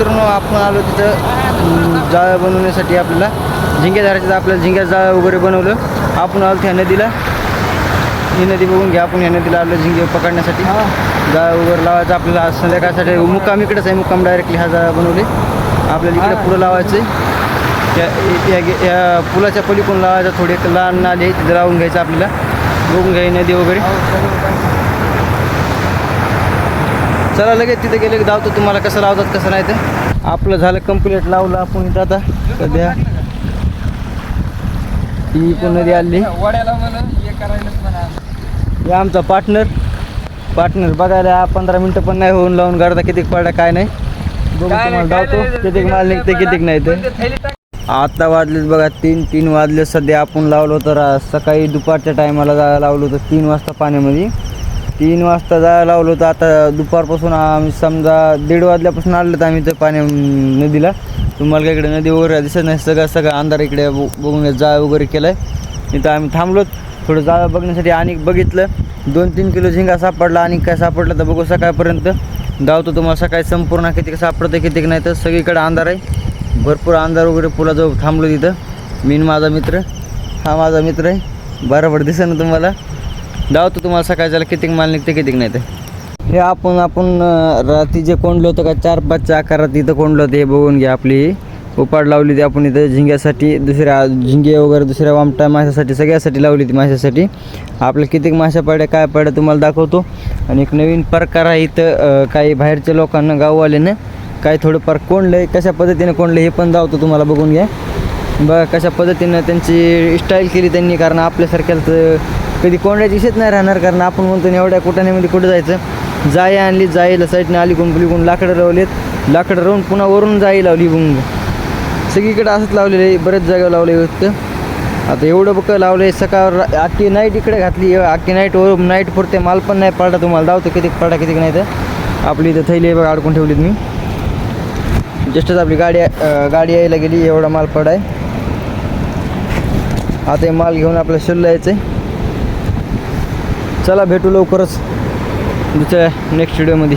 मित्रांनो आपण आलो तिथं जाळं बनवण्यासाठी. आपल्याला झिंगे धरायचं, आपल्याला झिंग्या जाळं वगैरे बनवलं. आपण आलो त्या नदीला. ही नदी बघून घ्या. आपण या नदीला आलो झिंगे पकडण्यासाठी. जाळं वगैरे लावायचं आपल्याला. संध्याकाळसाठी मुक्काम इकडेच आहे. मुक्काम डायरेक्टली हा जाळं बनवले. आपल्याला इकडे पुढं लावायचं आहे. या पुलाच्या पलीकडून लावायचं. थोडी एक लहान नाली आहे तिथं लावून घ्यायचं आपल्याला. बघून घ्या नदी वगैरे. चला लगेच तिथे गेले की धावतो तुम्हाला कसं लावतात कसं नाही. तर आपलं झालं कंप्लीट लावलं आपण इथं. आता सध्या ही पण नदी आली. हे आमचा पार्टनर बघायला 15 मिनटं पण नाही होऊन लावून गाडता कितीक पडला काय नाही. बघू तुम्हाला धावतो कितीक माल निघते कितीक नाही. तर आता वाजलेत बघा 3 वाजले. सध्या आपण लावलो तर सकाळी दुपारच्या टायमाला जायला लावलो होतं 3 वाजता पाण्यामध्ये. 3 वाजता जायला लावलं होतं. आता दुपारपासून आम्ही समजा 1:30 वाजल्यापासून आलो तर आम्ही तर पाण्या नदीला. तुम्हाला काय इकडे नदी वगैरे दिसत नाही. सगळं अंधार इकडे बघून जाळ वगैरे केलं आहे. इथं आम्ही थांबलो थोडं जाळ बघण्यासाठी. आणि बघितलं 2-3 किलो झिंगा सापडला. आणि काय सापडलं तर बघू सकाळपर्यंत धावतो तुम्हाला. सकाळी संपूर्ण किती सापडतं कितीक नाही. तर सगळीकडे अंधार आहे. भरपूर अंधार वगैरे पुलाजवळ थांबलो तिथं. मी माझा मित्र, हा माझा मित्र आहे. बरोबर दिसेल ना तुम्हाला. धावतो तुम्हाला सकाळच्याला कितीक माल निघते कितीक नाही. तर हे आपण रात्री जे कोंडलं होतं का 4-5च्या आकारात इथं कोंडलं होतं. हे बघून घ्या. आपली उपाड लावली ती आपण इथं झिंग्यासाठी. दुसऱ्या झिंगे वगैरे दुसऱ्या वामटा माशासाठी सगळ्यासाठी लावली ती. माशासाठी आपल्या कितीक माशा पडल्या काय पडल्या तुम्हाला दाखवतो. आणि एक नवीन प्रकार आहे इथं. काही बाहेरच्या लोकांना गाववाल्यानं काही थोडंफार कोंडलं आहे. कशा पद्धतीने कोंडलं हे पण धावतो तुम्हाला. बघून घ्या. बघा कशा पद्धतीनं त्यांची स्टाईल केली त्यांनी. कारण आपल्यासारख्याला तर कधी कोंडायची इच्छाच नाही राहणार. कारण आपण म्हणतो एवढ्या कुटाण्यामध्ये कुठं जायचं. जाई आणली, जाईला साईडने आली कोण लाकडं लावलेत. लाकडं राहून पुन्हा वरून जाई लावली. बघून सगळीकडे असंच लावलेलं आहे. बरेच जागा लावले होतं. आता एवढं बघ लावलं आहे. सकाळ अख्खी नाईट इकडे घातली. अख्खी नाईट पुरते माल पण नाही पडला. तुम्हाला धावतो कितीक पडा कितीक नाही. तर आपली इथं थैली बघा अडकून ठेवलीत मी. जस्टच आपली गाडी यायला गेली. एवढा माल पडाय. आता हे माल घेऊन आपल्याला शिरला यायचं आहे. चला भेटू लवकरच दुसऱ्या नेक्स्ट व्हिडिओमध्ये.